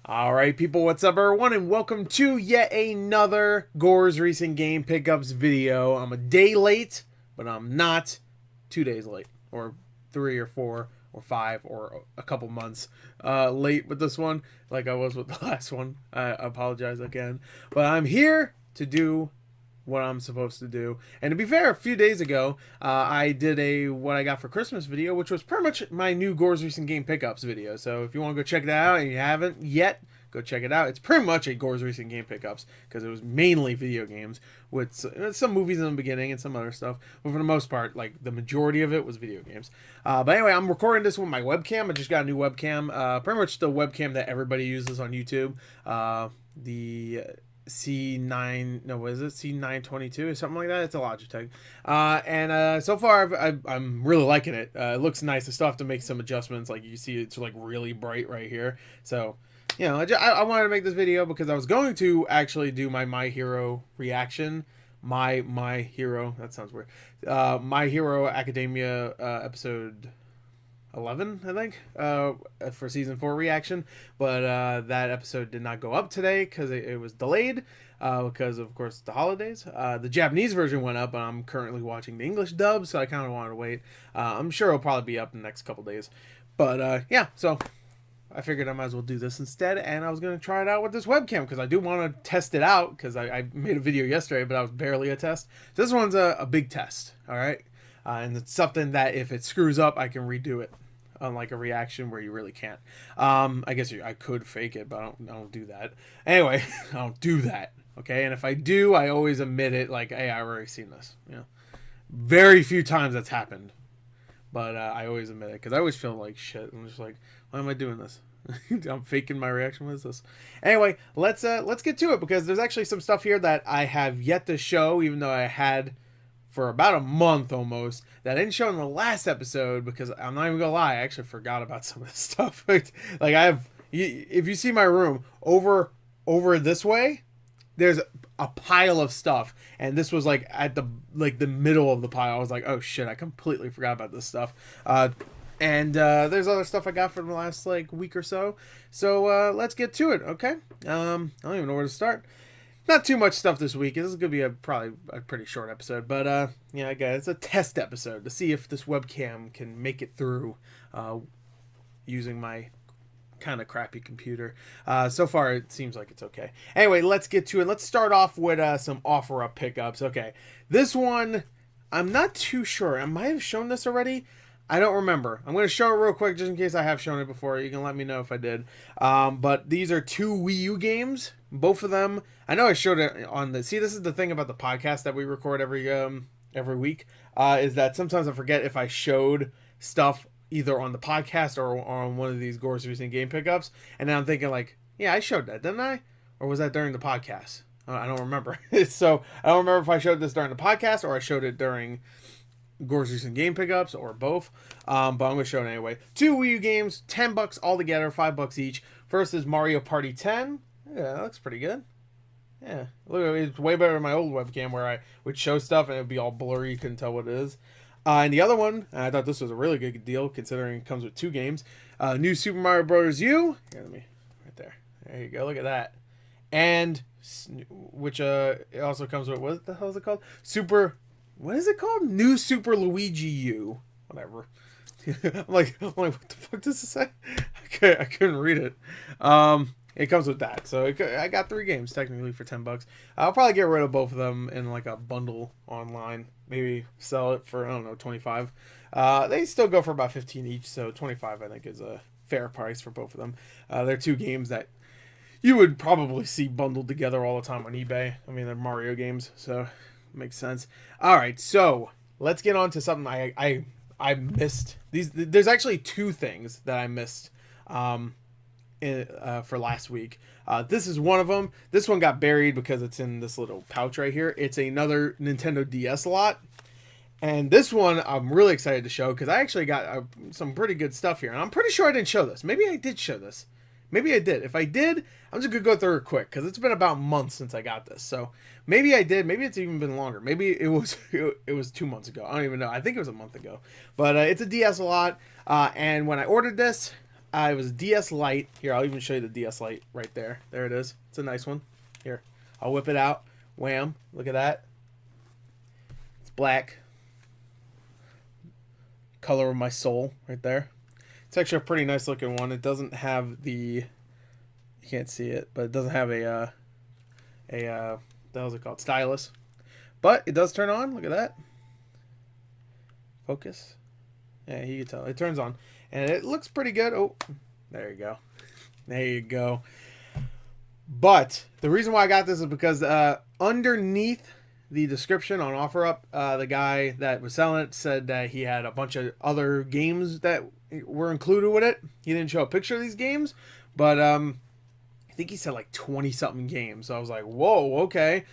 Alright people, what's up everyone, and welcome to yet another Gore's Recent Game Pickups video. I'm a day late, but I'm not 2 days late, or 3 or 4 or 5 or a couple months late with this one, like I was with the last one. I apologize again, but I'm here to do what I'm supposed to do. And to be fair, a few days ago, I did a what I got for Christmas video, which was pretty much my new Gore's Recent Game Pickups video. So if you want to go check that out and you haven't yet, go check it out. It's pretty much a Gore's Recent Game Pickups because it was mainly video games with some movies in the beginning and some other stuff. But for the most part, like the majority of it was video games. But anyway, I'm recording this with my webcam. I just got a new webcam. Pretty much the webcam that everybody uses on YouTube. The C9, no, what is it? C922 or something like that. It's a Logitech. And so far, I'm really liking it. It looks nice. I still have to make some adjustments. Like you see, it's like really bright right here. So, you know, I wanted to make this video because I was going to actually do my Hero reaction. My Hero, that sounds weird. My Hero Academia episode 11, I think, for season 4 reaction, but that episode did not go up today because it was delayed because of course the holidays. The Japanese version went up, and I'm currently watching the English dub, so I kind of wanted to wait. I'm sure it'll probably be up in the next couple days, but yeah, so I figured I might as well do this instead, and I was going to try it out with this webcam because I do want to test it out because I made a video yesterday, but I was barely a test. So this one's a big test, all right? And it's something that if it screws up, I can redo it. Unlike a reaction where you really can't. I guess I could fake it, but I don't do that. Anyway, I don't do that. Okay, and if I do, I always admit it. Like, hey, I've already seen this. You know, very few times that's happened, but I always admit it because I always feel like shit. I'm just like, why am I doing this? I'm faking my reaction. What is this? Anyway, let's get to it because there's actually some stuff here that I have yet to show, even though I had for about a month almost, that I didn't show in the last episode because I'm not even gonna lie, I actually forgot about some of this stuff. Like I have, if you see my room over this way, there's a pile of stuff, and this was like at the middle of the pile. I was like, oh shit, I completely forgot about this stuff. And there's other stuff I got from the last like week or so. So let's get to it, okay? I don't even know where to start. Not too much stuff this week. This is going to be probably a pretty short episode. But, yeah, guys, it's a test episode to see if this webcam can make it through using my kind of crappy computer. So far, it seems like it's okay. Anyway, let's get to it. Let's start off with some offer-up pickups. Okay, this one, I'm not too sure. I might have shown this already. I don't remember. I'm going to show it real quick just in case I have shown it before. You can let me know if I did. But these are 2 Wii U games. Both of them. I know I showed it on the... See, this is the thing about the podcast that we record every week. Is that sometimes I forget if I showed stuff either on the podcast or on one of these Gore's Recent Game Pickups. And then I'm thinking like, yeah, I showed that, didn't I? Or was that during the podcast? I don't remember. So I don't remember if I showed this during the podcast or I showed it during Gore's Recent Game Pickups or both, but I'm going to show it anyway. 2 Wii U games, $10 all together, $5 each. First is Mario Party 10. Yeah, that looks pretty good. Yeah, look, it's way better than my old webcam where I would show stuff and it would be all blurry, you couldn't tell what it is. And the other one, I thought this was a really good deal considering it comes with 2 games. New Super Mario Bros. U. Here, let me, right there. There you go, look at that. And, which it also comes with, what the hell is it called? What is it called? New Super Luigi U. Whatever. I'm like, what the fuck does it say? I couldn't read it. It comes with that. So I got 3 games technically for $10. I'll probably get rid of both of them in like a bundle online. Maybe sell it for, I don't know, 25. They still go for about 15 each. So 25 I think is a fair price for both of them. They're 2 games that you would probably see bundled together all the time on eBay. I mean, they're Mario games, so makes sense. All right, so let's get on to something I missed. There's actually 2 things that I missed for last week. This is one of them. This one got buried because it's in this little pouch right here. It's another Nintendo DS lot. And this one I'm really excited to show because I actually got some pretty good stuff here. And I'm pretty sure I didn't show this. Maybe I did show this. Maybe I did. If I did, I'm just going to go through it quick because it's been about months since I got this. So maybe I did. Maybe it's even been longer. Maybe it was 2 months ago. I don't even know. I think it was a month ago. But it's a DS lot. And when I ordered this, it was DS Lite. Here, I'll even show you the DS Lite right there. There it is. It's a nice one. Here, I'll whip it out. Wham! Look at that. It's black. Color of my soul right there. It's actually a pretty nice looking one. It doesn't have the, you can't see it, but it doesn't have a what the hell is it called? Stylus. But it does turn on. Look at that. Focus. Yeah, you can tell. It turns on. And it looks pretty good. Oh, there you go. There you go. But the reason why I got this is because underneath the description on OfferUp, the guy that was selling it said that he had a bunch of other games that were included with it. He didn't show a picture of these games, but I think he said like 20-something games. So I was like, whoa, okay.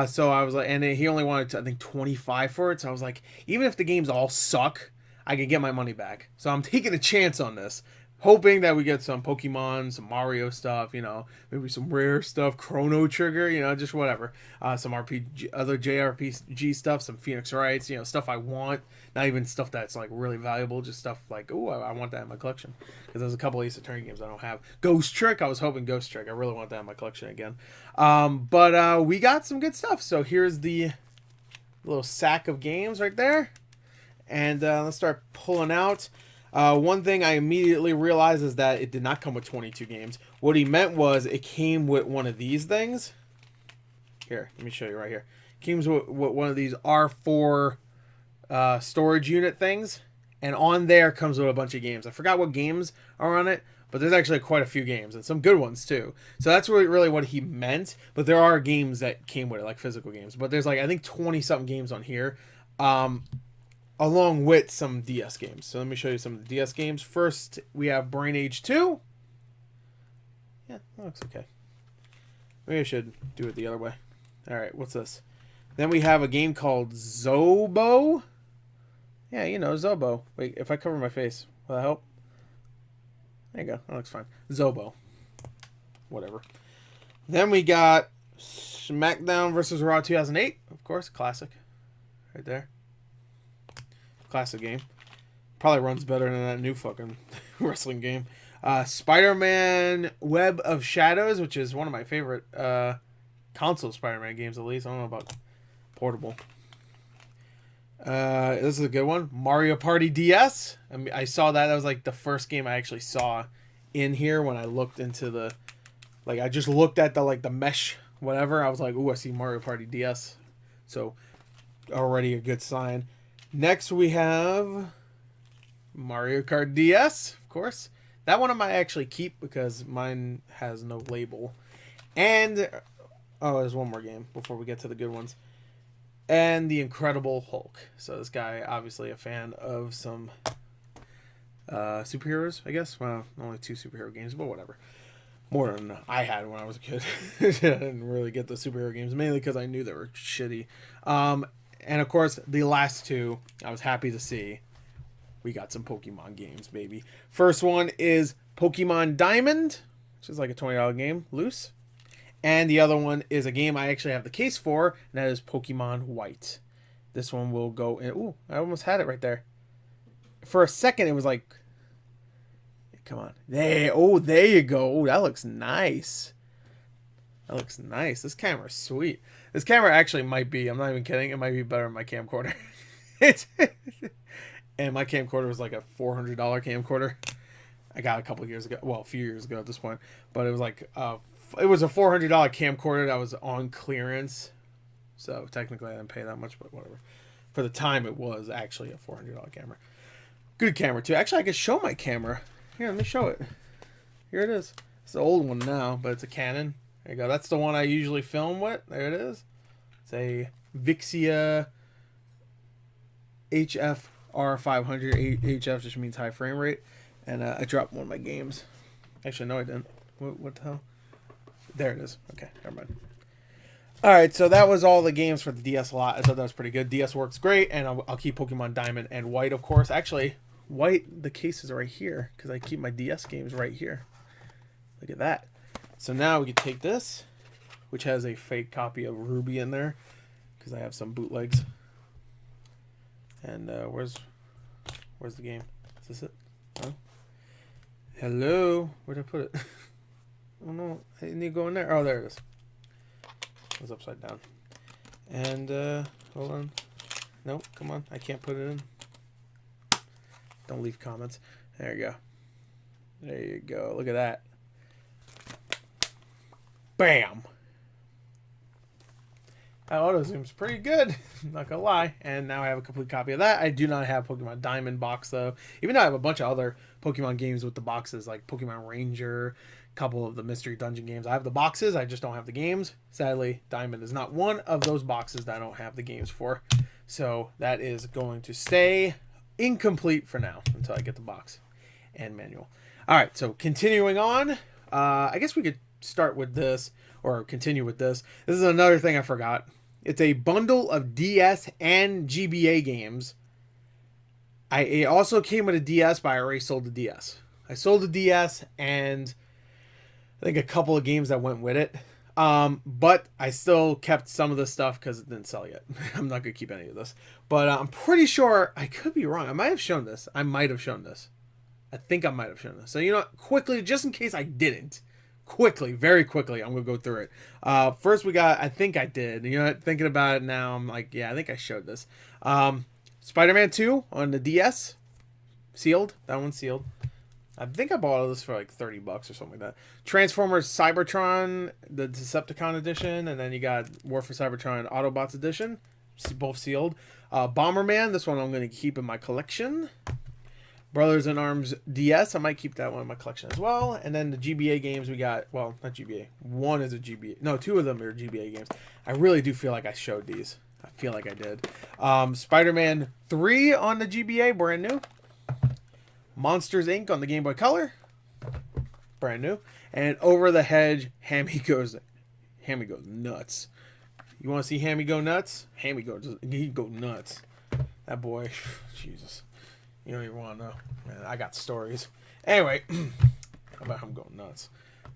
So I was like, and he only wanted, I think, 25 for it. So I was like, even if the games all suck, I can get my money back. So I'm taking a chance on this, hoping that we get some Pokemon, some Mario stuff, you know, maybe some rare stuff, Chrono Trigger, you know, just whatever. Some RPG, other JRPG stuff, some Phoenix Wrights, you know, stuff I want. Not even stuff that's like really valuable, just stuff like, oh, I want that in my collection. Because there's a couple of Ace Attorney games I don't have. Ghost Trick, I was hoping Ghost Trick. I really want that in my collection again. But we got some good stuff. So here's the little sack of games right there. And let's start pulling out. One thing I immediately realized is that it did not come with 22 games. What he meant was it came with one of these things. Here, let me show you right here. It came with one of these R4 storage unit things. And on there comes with a bunch of games. I forgot what games are on it, but there's actually quite a few games and some good ones too. So that's really what he meant. But there are games that came with it, like physical games. But there's like, I think 20-something games on here. Along with some DS games. So let me show you some of the DS games. First, we have Brain Age 2. Yeah, that looks okay. Maybe I should do it the other way. Alright, what's this? Then we have a game called Zobo. Yeah, you know, Zobo. Wait, if I cover my face, will that help? There you go. That looks fine. Zobo. Whatever. Then we got SmackDown vs. Raw 2008. Of course, classic. Right there. Classic game. Probably runs better than that new fucking wrestling game. Spider-Man Web of Shadows, which is one of my favorite console Spider-Man games, at least. I don't know about portable. This is a good one. Mario Party DS. I mean, I saw that. That was like the first game I actually saw in here when I looked into the... Like, I just looked at the, like, the mesh, whatever. I was like, ooh, I see Mario Party DS. So, already a good sign. Next, we have Mario Kart DS, of course. That one I might actually keep because mine has no label. And, oh, there's one more game before we get to the good ones. And The Incredible Hulk. So this guy, obviously a fan of some superheroes, I guess. Well, only 2 superhero games, but whatever. More than I had when I was a kid. I didn't really get the superhero games, mainly because I knew they were shitty. And of course, the last 2, I was happy to see. We got some Pokemon games, baby. First one is Pokemon Diamond, which is like a $20 game, loose. And the other one is a game I actually have the case for, and that is Pokemon White. This one will go in. Ooh, I almost had it right there. For a second, it was like, come on. There you go. Oh, that looks nice. That looks nice. This camera's sweet. This camera actually might be, I'm not even kidding, it might be better than my camcorder. And my camcorder was like a $400 camcorder. I got a couple years ago. Well, a few years ago at this point. But it was like, it was a $400 camcorder that was on clearance. So technically I didn't pay that much, but whatever. For the time, it was actually a $400 camera. Good camera, too. Actually, I could show my camera. Here, let me show it. Here it is. It's the old one now, but it's a Canon. There you go. That's the one I usually film with. There it is. It's a Vixia HFR500. HF just means high frame rate. And I dropped one of my games. Actually, no, I didn't. What the hell? There it is. Okay, never mind. Alright, so that was all the games for the DS lot. I thought that was pretty good. DS works great, and I'll keep Pokemon Diamond and White, of course. Actually, White, the case is right here, because I keep my DS games right here. Look at that. So now we can take this, which has a fake copy of Ruby in there, because I have some bootlegs. And where's the game? Is this it? No? Hello? Where'd I put it? Oh no, I need to go in there. Oh, there it is. It was upside down. And, hold on. Nope, come on. I can't put it in. Don't leave comments. There you go. There you go. Look at that. Bam! That auto zoom's pretty good, not gonna lie. And now I have a complete copy of that. I do not have Pokemon Diamond box though. Even though I have a bunch of other Pokemon games with the boxes, like Pokemon Ranger, a couple of the Mystery Dungeon games. I have the boxes, I just don't have the games. Sadly, Diamond is not one of those boxes that I don't have the games for. So that is going to stay incomplete for now until I get the box and manual. Alright, so continuing on. I guess we could start with this, or continue with this. This is another thing I forgot. It's a bundle of DS and GBA games. It also came with a DS, but I already sold the DS. I sold the DS and I think a couple of games that went with it. But I still kept some of the stuff because it didn't sell yet. I'm not going to keep any of this. But I'm pretty sure, I could be wrong. I might have shown this. I might have shown this. I think I might have shown this. So, you know, quickly, just in case I didn't. Quickly, very quickly, I'm going to go through it. First we got, I think I did. You know, thinking about it now, I'm like, yeah, I think I showed this. Spider-Man 2 on the DS. Sealed. That one's sealed. I think I bought all this for like 30 bucks or something like that. Transformers Cybertron, the Decepticon edition. And then you got War for Cybertron Autobots edition. Both sealed. Bomberman, this one I'm going to keep in my collection. Brothers in Arms DS, I might keep that one in my collection as well. And then the GBA games we got, well, not GBA. One is a GBA. No, two of them are GBA games. I really do feel like I showed these. I feel like I did. Spider-Man 3 on the GBA, brand new. Monsters Inc. on the Game Boy Color, brand new. And Over the Hedge, Hammy goes nuts. You want to see Hammy go nuts? He go nuts. That boy, Jesus. You don't even want to know. Man, I got stories. Anyway, about him going nuts.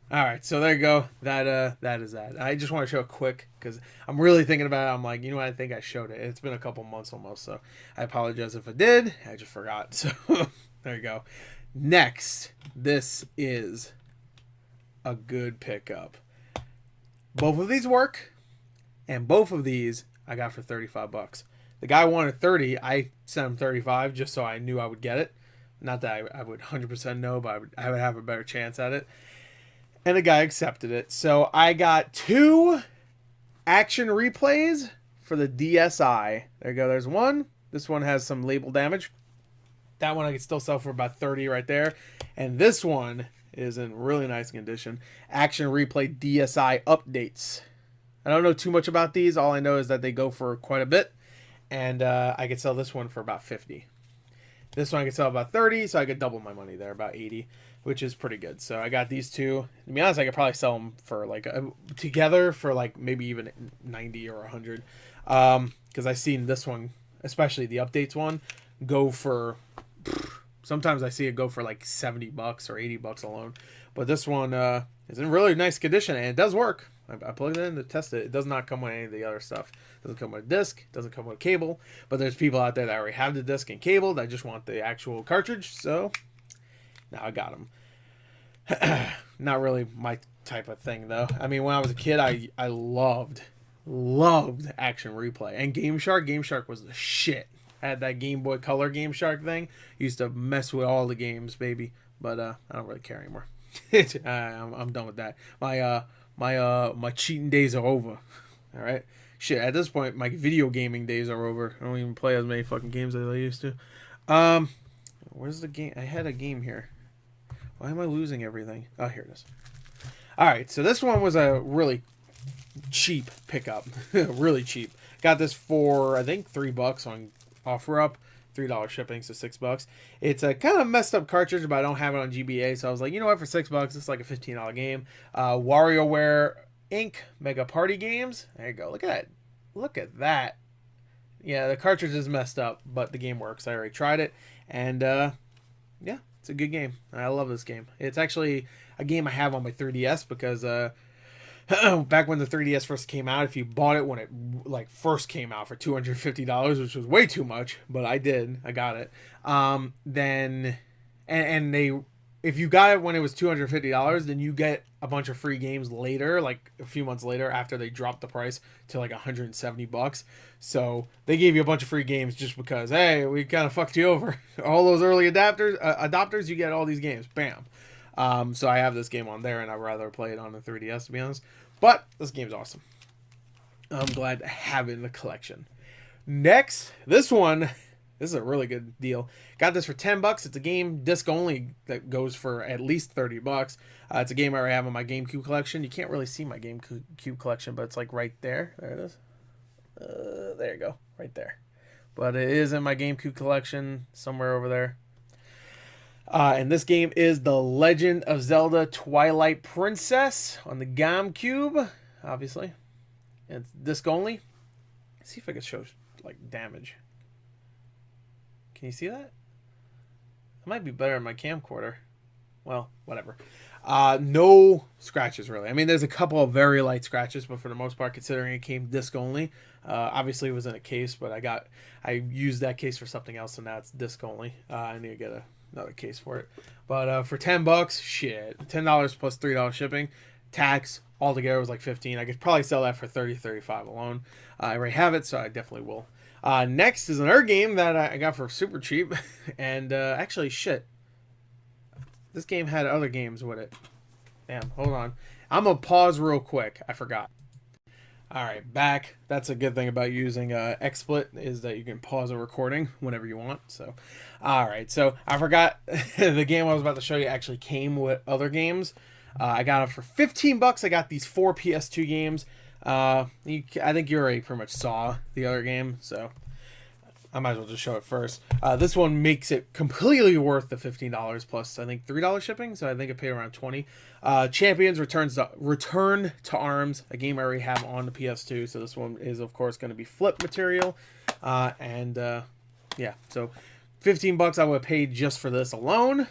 Alright, so there you go. That is that. I just want to show it quick because I'm really thinking about it. I'm like, you know what? I think I showed it. It's been a couple months almost, so I apologize if I did. I just forgot. So there you go. Next, this is a good pickup. Both of these work, and both of these I got for 35 bucks. The guy wanted 30. I sent him 35 just so I knew I would get it. Not that I would 100% know, but I would have a better chance at it. And the guy accepted it. So I got 2 action replays for the DSi. There you go. There's one. This one has some label damage. That one I can still sell for about 30 right there. And this one is in really nice condition. Action replay DSi updates. I don't know too much about these. All I know is that they go for quite a bit. And I could sell this one for about 50. This one I could sell about 30, so I could double my money there, about 80, which is pretty good. So I got these 2. To be honest, I could probably sell them for like together for like maybe even 90 or 100. Because I've seen this one, especially the updates one, go for, sometimes I see it go for like 70 bucks or 80 bucks alone. But this one is in really nice condition, and it does work. I plugged it in to test it. It does not come with any of the other stuff. It doesn't come with a disc. It doesn't come with a cable. But there's people out there that already have the disc and cable that just want the actual cartridge. So now I got them. Not really my type of thing, though. I mean, when I was a kid, I loved Action Replay. And Game Shark. Game Shark was the shit. I had that Game Boy Color Game Shark thing. Used to mess with all the games, baby. But I don't really care anymore. I'm done with that. My cheating days are over. All right, shit. At this point, my video gaming days are over. I don't even play as many fucking games as I used to. Where's the game? I had a game here. Why am I losing everything? Oh, here it is. All right, so this one was a really cheap pickup. Really cheap. Got this for I think $3 on OfferUp. $3 shipping, so $6. It's a kind of messed up cartridge, but I don't have it on GBA, so I was like, you know what, for $6, it's like a $15 game. WarioWare Inc. Mega Party Games. There you go. Look at that. Look at that. Yeah, the cartridge is messed up, but the game works. I already tried it, and yeah, it's a good game. I love this game. It's actually a game I have on my 3DS because back when the 3DS first came out, if you bought it when it like first came out for $250, which was way too much, but I did. I got it. Then and they if you got it when it was $250, then you get a bunch of free games later, like a few months later after they dropped the price to like $170. So they gave you a bunch of free games just because, hey, we kind of fucked you over. All those early adopters, you get all these games. Bam. So I have this game on there, and I'd rather play it on the 3DS, to be honest. But this game's awesome. I'm glad to have it in the collection. Next, this one. This is a really good deal. Got this for $10. It's a game disc only that goes for at least $30. It's a game I already have in my GameCube collection. You can't really see my GameCube collection, but it's like right there. There it is. There you go. Right there. But it is in my GameCube collection somewhere over there. And this game is The Legend of Zelda Twilight Princess on the GameCube, obviously. And it's disc only. Let's see if I can show like damage. Can you see that? It might be better in my camcorder. Well, whatever. No scratches, really. I mean, there's a couple of very light scratches, but for the most part, considering it came disc only, obviously it was in a case, but I used that case for something else, and now it's disc only. I need to get another case for it. But for $10, shit, $10 plus $3 shipping, tax altogether was like $15. I could probably sell that for $30, $35 alone. I already have it, so I definitely will. Next is another game that I got for super cheap, and actually, shit, this game had other games with it. Damn, hold on. I'm gonna pause real quick. I forgot. All right, back. That's a good thing about using XSplit is that you can pause a recording whenever you want. So, all right. So I forgot the game I was about to show you actually came with other games. I got it for $15. I got these 4 PS2 games. I think you already pretty much saw the other game, so I might as well just show it first. This one makes it completely worth the $15 plus I think $3 shipping, so I think I paid around $20. Champions Return to Arms, a game I already have on the PS2, so this one is of course going to be flip material, yeah, so $15 I would have paid just for this alone,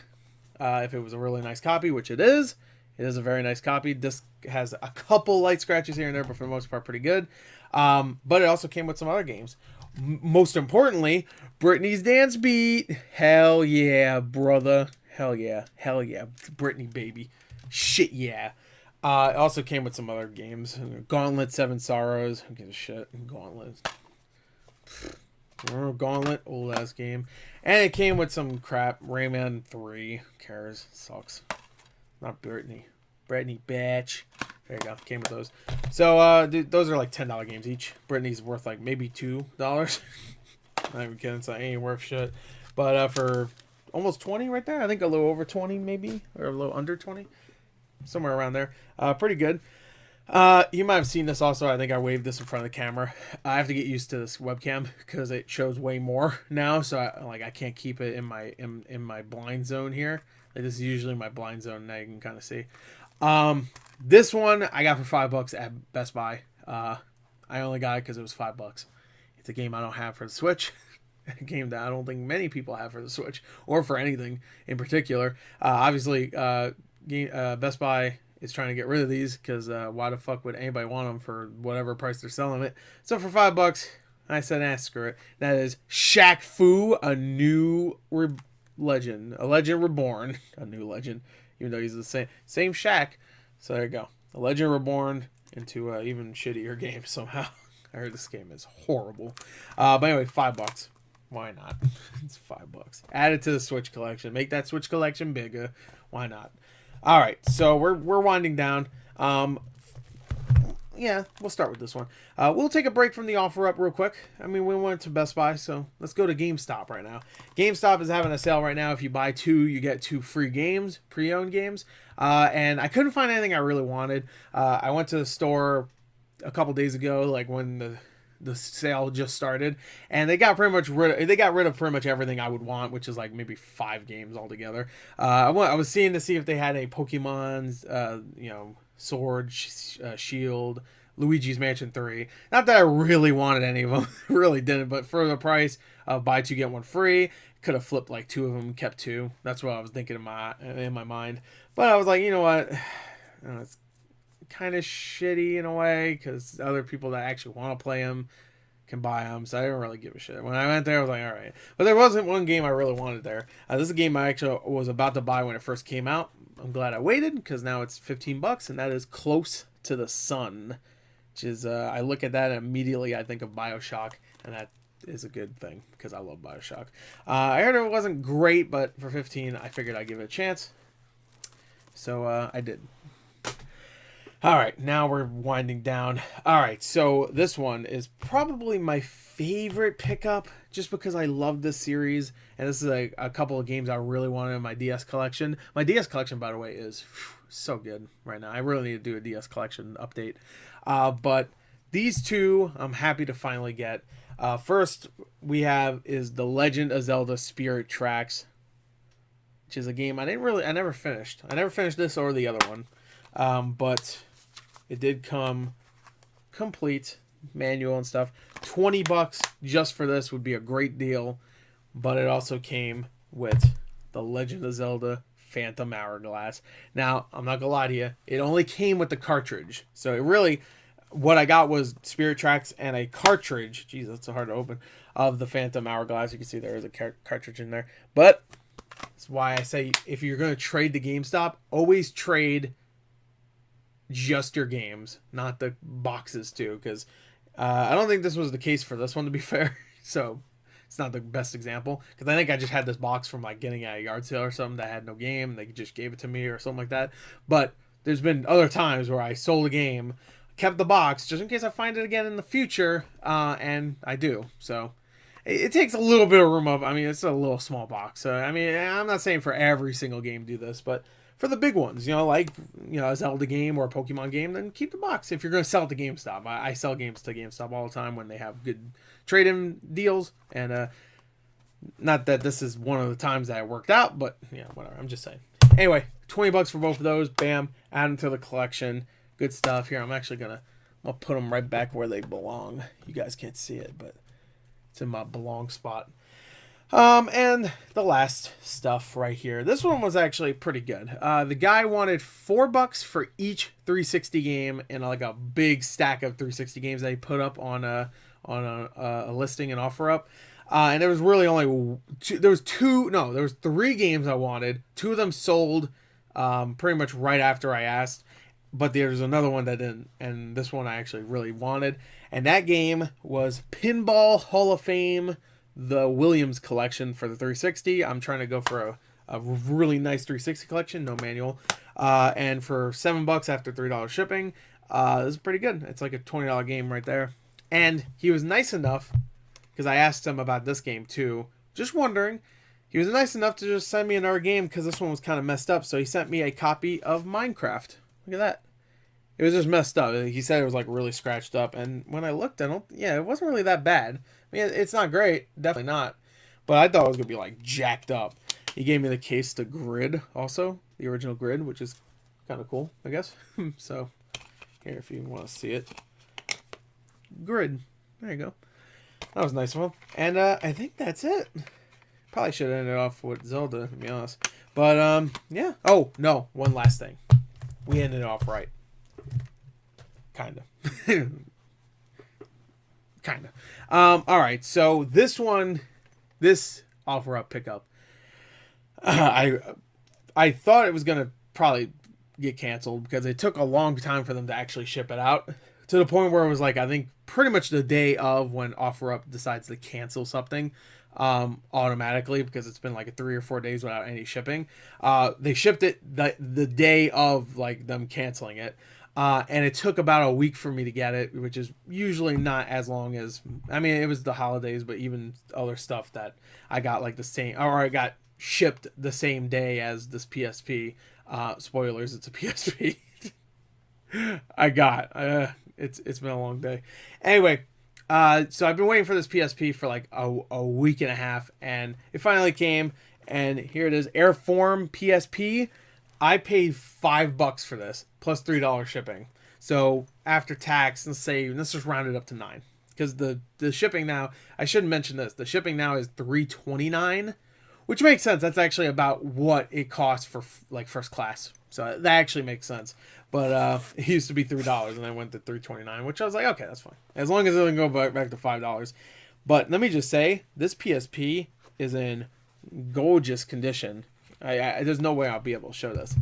if it was a really nice copy, which it is. It is a very nice copy. This has a couple light scratches here and there, but for the most part, pretty good. But it also came with some other games. Most importantly, Britney's Dance Beat. Hell yeah, brother. Hell yeah. Hell yeah. Britney, baby. Shit, yeah. It also came with some other games. Gauntlet, Seven Sorrows. Who gives a shit? Gauntlet. Gauntlet, old-ass game. And it came with some crap. Rayman 3. Who cares? Sucks. Not Britney. Britney, bitch. There you go. Came with those. So, those are like $10 games each. Britney's worth like maybe $2. Not even kidding. So, it ain't worth shit. But for almost 20 right there. I think a little over 20 maybe. Or a little under 20. Somewhere around there. Pretty good. You might have seen this also. I think I waved this in front of the camera. I have to get used to this webcam because it shows way more now. So, I can't keep it in my blind zone here. Like, this is usually my blind zone. Now you can kind of see. This one I got for $5 at Best Buy. I only got it because it was $5. It's a game I don't have for the Switch. A game that I don't think many people have for the Switch or for anything in particular. Obviously, Best Buy is trying to get rid of these because why the fuck would anybody want them for whatever price they're selling it? So for $5, I said, screw it. That is Shaq Fu, a new legend, a legend reborn, a new legend, even though he's the same Shaq. So there you go, a legend reborn into an even shittier game somehow. I heard this game is horrible, but anyway, $5. Why not? It's $5. Add it to the Switch collection. Make that Switch collection bigger. Why not? All right, so we're winding down. Yeah, we'll start with this one. We'll take a break from the offer up real quick. I mean, we went to Best Buy, so let's go to GameStop right now. GameStop is having a sale right now. If you buy 2, you get 2 free games, pre-owned games. And I couldn't find anything I really wanted. I went to the store a couple days ago, like when the sale just started, and they got rid of pretty much everything I would want, which is like maybe 5 games altogether. I was seeing to see if they had any Pokemon's, Sword, Shield, Luigi's Mansion 3. Not that I really wanted any of them, really didn't, but for the price of buy 2 get 1 free, could have flipped like 2 of them, kept 2. That's what I was thinking in my mind. But I was like, you know what, it's kind of shitty in a way because other people that actually want to play them can buy them, so I didn't really give a shit. When I went there, I was like, all right. But there wasn't one game I really wanted there. This is a game I actually was about to buy when it first came out. I'm glad I waited because now it's $15, and that is Close to the Sun, which is I look at that and immediately I think of BioShock, and that is a good thing because I love BioShock. I heard it wasn't great, but for 15, I figured I'd give it a chance, so I did. All right, now we're winding down. All right, so this one is probably my favorite pickup just because I love this series. And this is a couple of games I really wanted in my DS collection. My DS collection, by the way, is so good right now. I really need to do a DS collection update. But these two I'm happy to finally get. First we have is The Legend of Zelda Spirit Tracks, which is a game I never finished. I never finished this or the other one. But it did come complete, manual and stuff. $20 just for this would be a great deal, but it also came with The Legend of Zelda Phantom Hourglass. Now, I'm not gonna lie to you, it only came with the cartridge. So it really, what I got was Spirit Tracks and a cartridge. Jeez, that's so hard to open. Of the Phantom Hourglass. You can see there is a cartridge in there. But that's why I say if you're gonna trade the GameStop, always trade just your games, not the boxes too, because I don't think this was the case for this one, to be fair. So it's not the best example, because I think I just had this box from like getting at a yard sale or something that had no game. They just gave it to me or something like that. But there's been other times where I sold a game, kept the box just in case I find it again in the future, and I do. So it takes a little bit of room up. I mean, it's a little small box. So I mean, I'm not saying for every single game do this, but for the big ones, like, a Zelda game or a Pokemon game, then keep the box if you're going to sell it to GameStop. I sell games to GameStop all the time when they have good trade-in deals, and not that this is one of the times that it worked out, but, whatever, I'm just saying. Anyway, $20 for both of those, bam, add them to the collection, good stuff. Here, I'll put them right back where they belong. You guys can't see it, but it's in my belong spot. And the last stuff right here. This one was actually pretty good. The guy wanted $4 for each 360 game and like a big stack of 360 games that he put up on a listing and offer up. And there was really only there was three games I wanted. Two of them sold pretty much right after I asked, but there's another one that didn't, and this one I actually really wanted. And that game was Pinball Hall of Fame, the Williams collection for the 360. I'm trying to go for a really nice 360 collection, no manual. And for $7 after $3 shipping, this is pretty good. It's like a $20 game right there. And he was nice enough, because I asked him about this game too, just wondering, he was nice enough to just send me another game because this one was kind of messed up. So he sent me a copy of Minecraft. Look at that. It was just messed up. He said it was like really scratched up. And when I looked, it wasn't really that bad. I mean, it's not great. Definitely not. But I thought it was going to be like jacked up. He gave me the case to Grid also. The original Grid, which is kind of cool, I guess. So, here if you want to see it. Grid. There you go. That was nice of him. And I think that's it. Probably should have ended off with Zelda, to be honest. But, yeah. Oh, no. One last thing. We ended off right. Kind of. Kind of. All right. So this offer up pickup, I thought it was going to probably get canceled because it took a long time for them to actually ship it out, to the point where it was like, I think pretty much the day of when OfferUp decides to cancel something automatically, because it's been like 3 or 4 days without any shipping. They shipped it the day of like them canceling it. And it took about a week for me to get it, which is usually not as long as, I mean, it was the holidays, but even other stuff that I got like the same, or I got shipped the same day as this PSP. Spoilers, it's a PSP. It's been a long day. Anyway, so I've been waiting for this PSP for like a week and a half, and it finally came, and here it is, Airform PSP. I paid $5 for this plus $3 shipping. So after tax, let's just round it up to $9, because the shipping now, I shouldn't mention this. The shipping now is $3.29, which makes sense. That's actually about what it costs for like first class, so that actually makes sense. But it used to be $3, and then went to $3.29, which I was like, okay, that's fine, as long as it doesn't go back to $5. But let me just say, this PSP is in gorgeous condition. There's no way I'll be able to show this.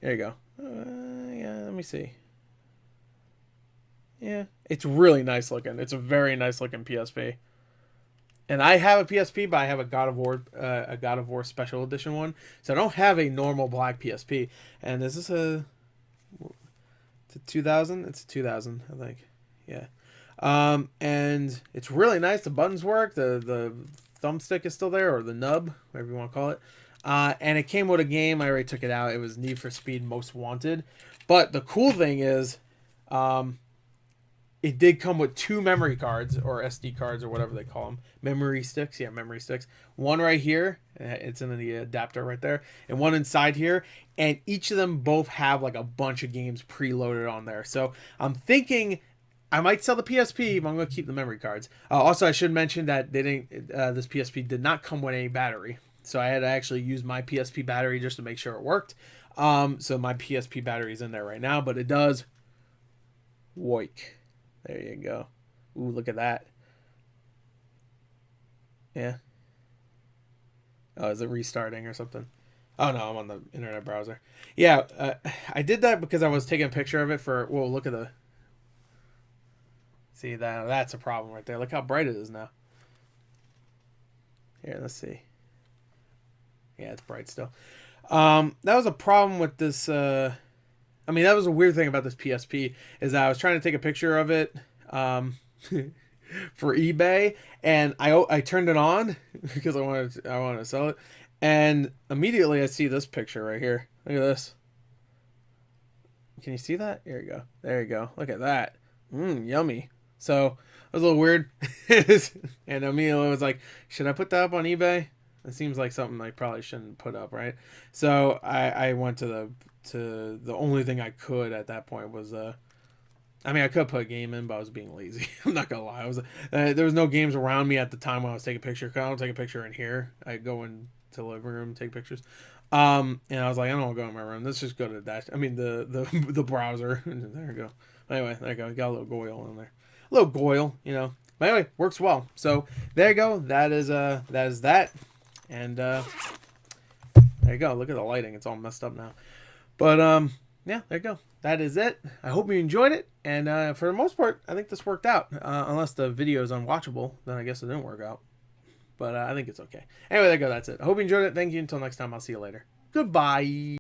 There you go. Yeah, let me see. Yeah, it's really nice looking. It's a very nice looking PSP. And I have a PSP, but I have a God of War Special Edition one. So I don't have a normal black PSP. And this is it's a 2000. It's a 2000, I think. Yeah. And it's really nice. The buttons work. The thumbstick is still there, or the nub, whatever you want to call it. And it came with a game. I already took it out. It was Need for Speed Most Wanted. But the cool thing is, it did come with 2 memory cards, or SD cards, or whatever they call them. Memory sticks. Yeah, memory sticks. One right here. It's in the adapter right there. And one inside here. And each of them both have like a bunch of games preloaded on there. So I'm thinking I might sell the PSP, but I'm going to keep the memory cards. Also, I should mention that they didn't. This PSP did not come with any battery. So I had to actually use my PSP battery just to make sure it worked. So my PSP battery is in there right now. But it does work. There you go. Ooh, look at that. Yeah. Oh, is it restarting or something? Oh, no, I'm on the internet browser. Yeah, I did that because I was taking a picture of it for... Whoa, look at the... See, that's a problem right there. Look how bright it is now. Here, let's see. Yeah, it's bright still. That was a problem with this... I mean, that was a weird thing about this PSP, is that I was trying to take a picture of it for eBay, and I turned it on because I wanted to sell it, and immediately I see this picture right here. Look at this. Can you see that? There you go. There you go. Look at that. Yummy. So it was a little weird, and immediately I was like, should I put that up on eBay? It seems like something I probably shouldn't put up, right? So I went to the only thing I could at that point was I mean, I could put a game in, but I was being lazy. I'm not gonna lie. There was no games around me at the time when I was taking pictures. I don't take a picture in here. I go into the living room and take pictures. And I was like, I don't want to go in my room. Let's just go to the dash. I mean the browser. There we go. Anyway, there you go. Got a little goyle in there. A little goyle, you know. But anyway, works well. So there you go. That is that. And there you go. Look at the lighting. It's all messed up now. But yeah, there you go. That is it. I hope you enjoyed it. And for the most part, I think this worked out. Unless the video is unwatchable, then I guess it didn't work out. But I think it's okay. Anyway, there you go. That's it. I hope you enjoyed it. Thank you. Until next time, I'll see you later. Goodbye.